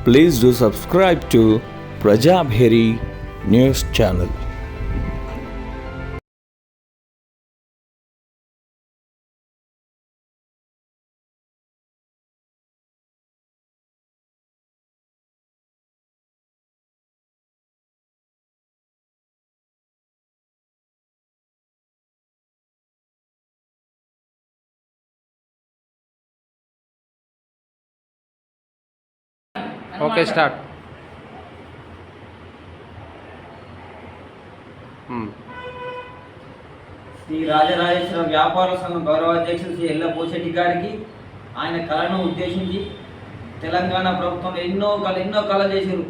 Please do subscribe to Prajabheri News Channel. Okay start. Shri Rajarajeshwara వ్యాపార సంఘం గౌరవాధ్యక్షులు శ్రీ ఎల్ల పోచెట్టి గారికి ఆయన కళను ఉద్దేశించి తెలంగాణ ప్రభుత్వం ఎన్నో కళ చేశారు.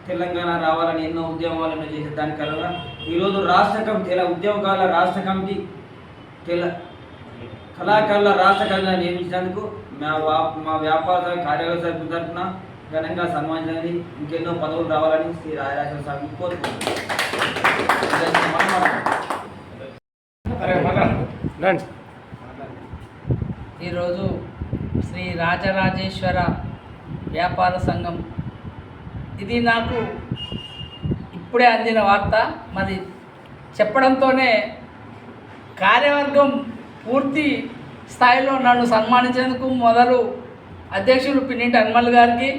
తెలంగాణ రావాలని ఎన్నో ఉద్యమాలను చేశారు. దాని కళగా ఈరోజు రాష్ట్ర కమిటీ ఉద్యమకాల రాష్ట్ర కమిటీ కళాకారుల రాష్ట్ర కమిటీ నియమించినందుకు మా వ్యాపార కార్యాలయ సభ్యుల తరఫున ఘనంగా సన్మానించినది. ఇంకెన్నో పదవులు రావాలని శ్రీ రాజరాజేశ్వర స్వామిని కోరుకుంటున్నాను. ఈరోజు శ్రీ రాజరాజేశ్వర వ్యాపార సంఘం ఇది నాకు ఇప్పుడే అందిన వార్త. మరి చెప్పడంతోనే కార్యవర్గం పూర్తి స్థాయిలో నన్ను సన్మానించేందుకు మొదలు అధ్యక్షులు పిన్నింటి హనుమల్ గారికి,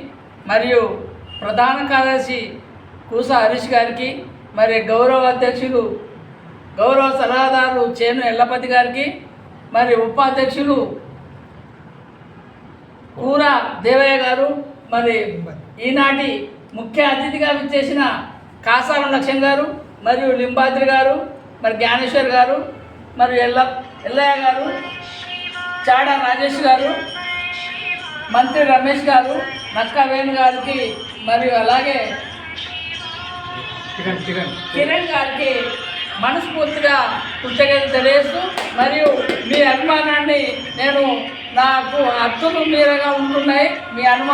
మరియు ప్రధాన కార్యదర్శి కూస హరీష్ గారికి, మరి గౌరవ అధ్యక్షులు గౌరవ సలహాదారు చేను ఎల్లపతి గారికి, మరి ఉపాధ్యక్షులు కూర దేవయ్య గారు, మరి ఈనాటి ముఖ్య అతిథిగా విచ్చేసిన కాసారం లక్ష్యం గారు, మరియు లింబాద్రి గారు, మరి జ్ఞానేశ్వర్ గారు, మరియు ఎల్లయ్య గారు, చాడా రాజేష్ గారు, మంత్రి రమేష్ గారు, నక్కా వేణు గారికి, మరియు అలాగే కిరణ్ గారికి మనస్ఫూర్తిగా కృతజ్ఞతలు తెలియజేస్తూ, మరియు మీ అభిమానాన్ని నాకు హద్దులు మీరగా ఉంటున్నాయి. మీ అనుమానం